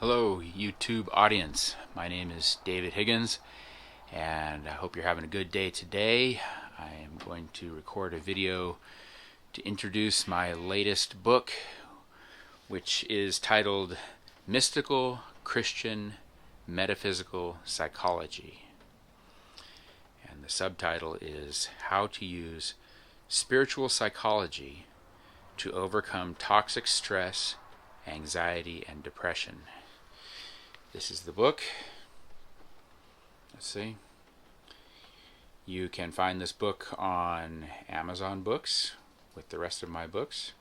Hello, YouTube audience. My name is David Higgins, and I hope you're having a good day today. I am going to record a video to introduce my latest book, which is titled Mystical Christian Metaphysical Psychology. And the subtitle is How to Use Spiritual Psychology to Overcome Toxic Stress, Anxiety, and Depression. This is the book. Let's see. You can find this book on Amazon Books with the rest of my books.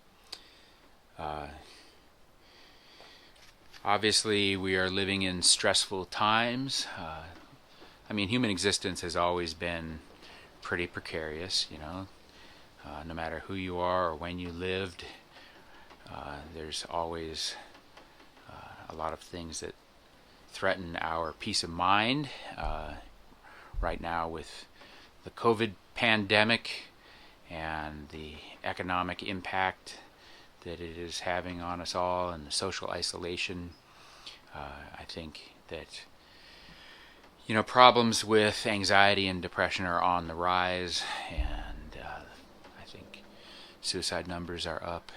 Obviously, we are living in stressful times. Human existence has always been pretty precarious, no matter who you are or when you lived. There's always a lot of things that threaten our peace of mind. Right now with the COVID pandemic and the economic impact that it is having on us all and the social isolation, I think that problems with anxiety and depression are on the rise, and I think suicide numbers are up.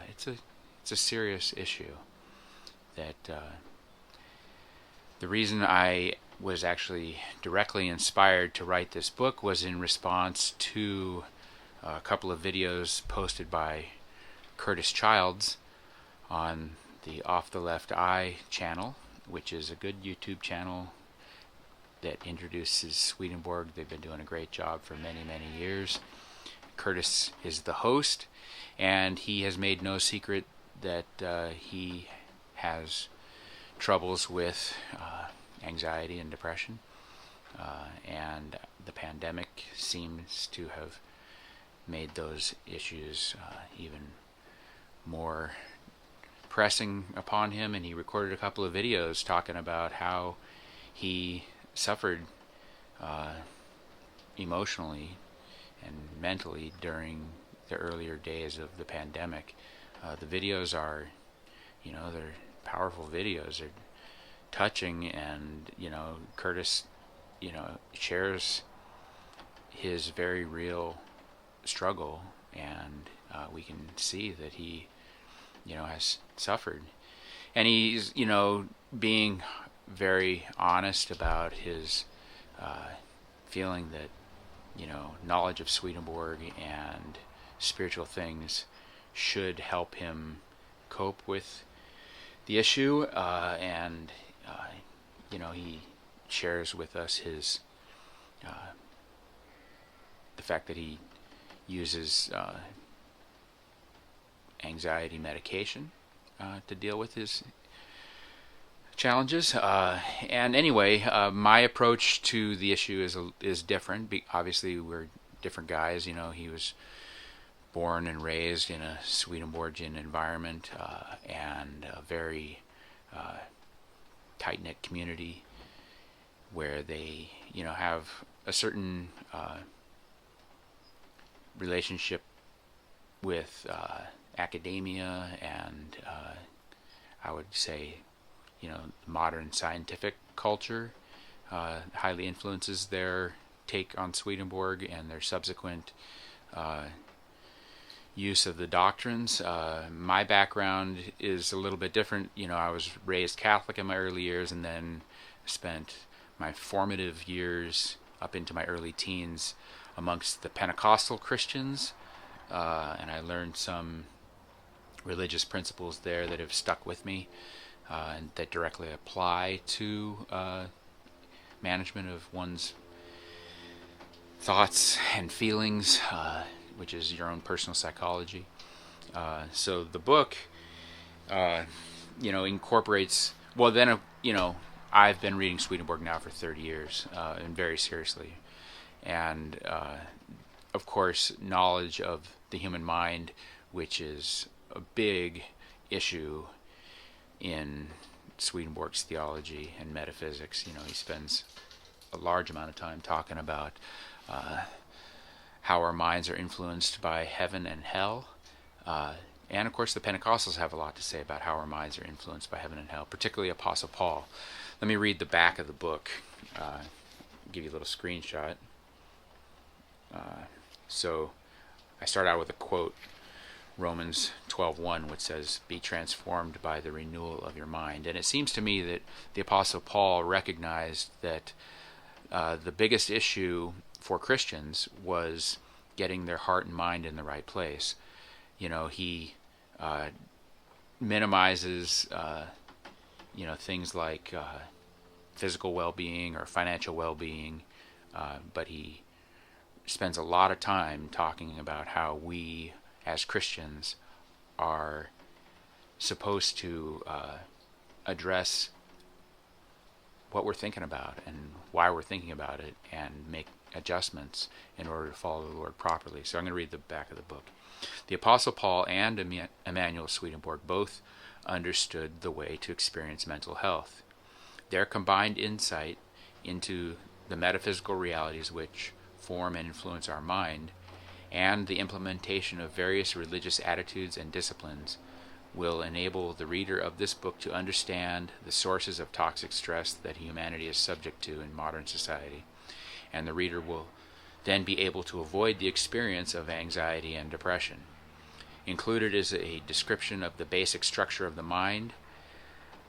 It's a serious issue that the reason I was actually directly inspired to write this book was in response to a couple of videos posted by Curtis Childs on the Off the Left Eye channel, which is a good YouTube channel that introduces Swedenborg. They've been doing a great job for many, many years. Curtis is the host, and he has made no secret that he has troubles with anxiety and depression, and the pandemic seems to have made those issues even more pressing upon him, and he recorded a couple of videos talking about how he suffered emotionally and mentally during the earlier days of the pandemic. The videos are, they're powerful videos. They're touching, and Curtis, shares his very real struggle, and we can see that he, has suffered, and he's, being very honest about his feeling that, knowledge of Swedenborg and spiritual things should help him cope with the issue, and he shares with us his the fact that he uses anxiety medication to deal with his challenges. And anyway, my approach to the issue is different. Obviously, we're different guys. He was born and raised in a Swedenborgian environment, and a very tight-knit community where they, have a certain relationship with academia, and I would say, modern scientific culture highly influences their take on Swedenborg and their subsequent use of the doctrines. My background is a little bit different. I was raised Catholic in my early years, and then spent my formative years up into my early teens amongst the Pentecostal Christians, and I learned some religious principles there that have stuck with me, and that directly apply to management of one's thoughts and feelings, which is your own personal psychology. So the book, incorporates, I've been reading Swedenborg now for 30 years, and very seriously. And, of course, knowledge of the human mind, which is a big issue in Swedenborg's theology and metaphysics. He spends a large amount of time talking about how our minds are influenced by heaven and hell, And of course the Pentecostals have a lot to say about how our minds are influenced by heaven and hell, particularly Apostle Paul. Let me read the back of the book, give you a little screenshot. So I start out with a quote, Romans 12:1, which says, "Be transformed by the renewal of your mind." And it seems to me that the Apostle Paul recognized that the biggest issue for Christians was getting their heart and mind in the right place. He minimizes, things like physical well-being or financial well-being, but he spends a lot of time talking about how we as Christians are supposed to address what we're thinking about and why we're thinking about it and make adjustments in order to follow the Lord properly. So I'm going to read the back of the book. The Apostle Paul and Emanuel Swedenborg both understood the way to experience mental health. Their combined insight into the metaphysical realities which form and influence our mind, and the implementation of various religious attitudes and disciplines will enable the reader of this book to understand the sources of toxic stress that humanity is subject to in modern society, and the reader will then be able to avoid the experience of anxiety and depression. Included is a description of the basic structure of the mind,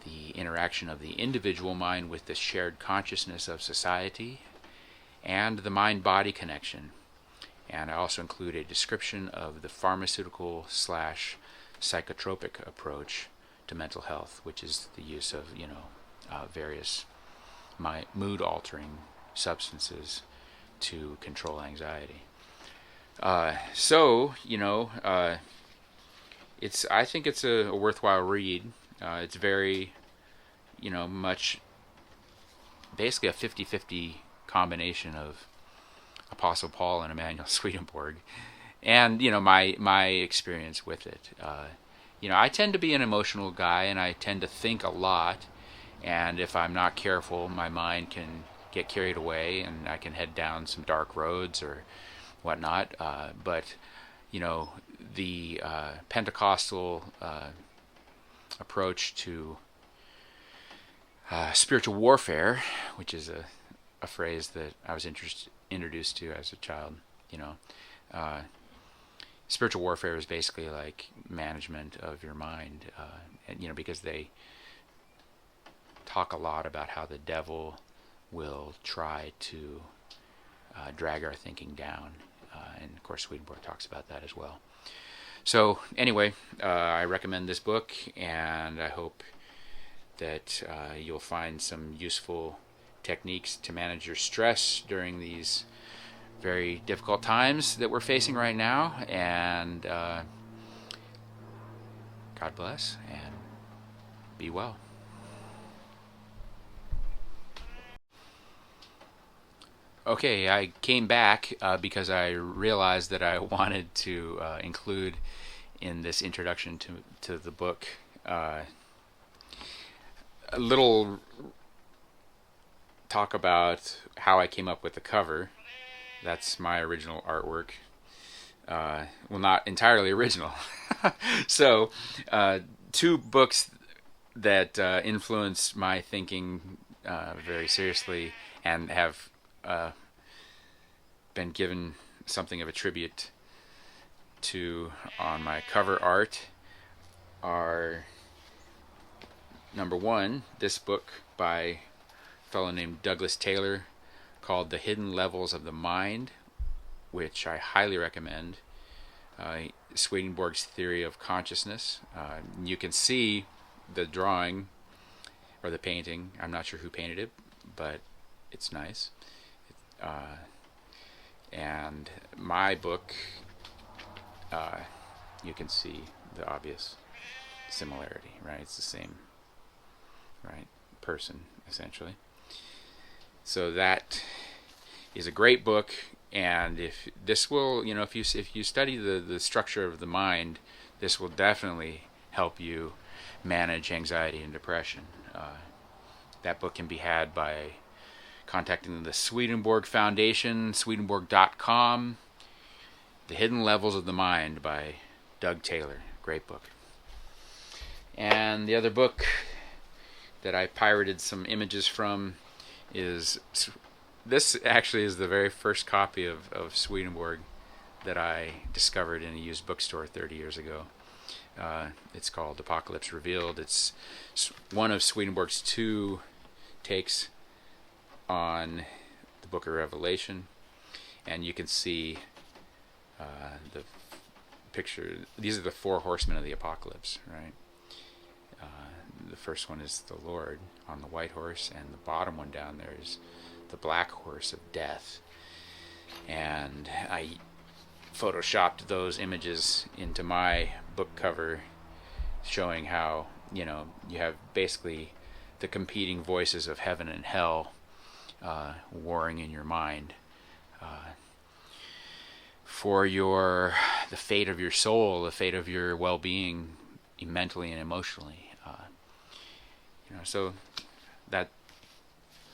the interaction of the individual mind with the shared consciousness of society, and the mind-body connection. And I also include a description of the pharmaceutical/psychotropic approach to mental health, which is the use of, various mood-altering substances to control anxiety. I think it's a worthwhile read. It's very, much basically a 50-50 combination of Apostle Paul and Emanuel Swedenborg, and my experience with it. I tend to be an emotional guy, and I tend to think a lot, and if I'm not careful, my mind can get carried away, and I can head down some dark roads or whatnot. But the Pentecostal approach to spiritual warfare, which is a phrase that I was introduced to as a child. Spiritual warfare is basically like management of your mind, because they talk a lot about how the devil will try to drag our thinking down, and of course Swedenborg talks about that as well. So anyway, I recommend this book, and I hope that you'll find some useful techniques to manage your stress during these very difficult times that we're facing right now. And God bless, and be well. Okay, I came back because I realized that I wanted to include in this introduction to the book a little talk about how I came up with the cover. That's my original artwork. Well, not entirely original. So, two books that influenced my thinking very seriously and have been given something of a tribute to on my cover art are, number one, this book by a fellow named Douglas Taylor called The Hidden Levels of the Mind, which I highly recommend. Swedenborg's Theory of Consciousness. You can see the drawing or the painting. I'm not sure who painted it, but it's nice. And my book, you can see the obvious similarity, right? It's the same, right, person, essentially. So that is a great book, and if this will, if you study the structure of the mind, this will definitely help you manage anxiety and depression. That book can be had by contacting the Swedenborg Foundation, swedenborg.com. The Hidden Levels of the Mind by Doug Taylor. Great book. And the other book that I pirated some images from is, this actually is the very first copy of Swedenborg that I discovered in a used bookstore 30 years ago. It's called Apocalypse Revealed. It's one of Swedenborg's two takes on the Book of Revelation, and you can see the picture. These are the four horsemen of the apocalypse, right? The first one is the Lord on the white horse, and the bottom one down there is the black horse of death. And I photoshopped those images into my book cover, showing how, you have basically the competing voices of heaven and hell warring in your mind for the fate of your soul, the fate of your well-being mentally and emotionally. So that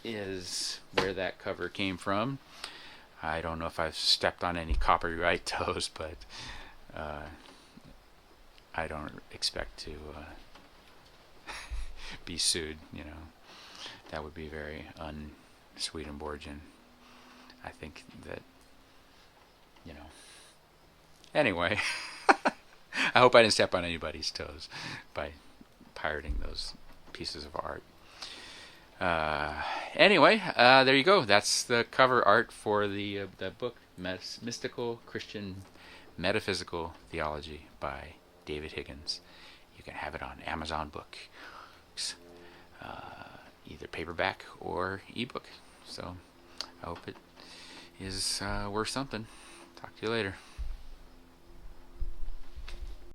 is where that cover came from. I don't know if I've stepped on any copyright toes, but I don't expect to be sued. That would be very un-Swedenborgian. I think that, Anyway, I hope I didn't step on anybody's toes by pirating those pieces of art. Anyway, there you go. That's the cover art for the book, Mystical Christian Metaphysical Theology by David Higgins. You can have it on Amazon Books, either paperback or ebook. So I hope it is worth something. Talk to you later.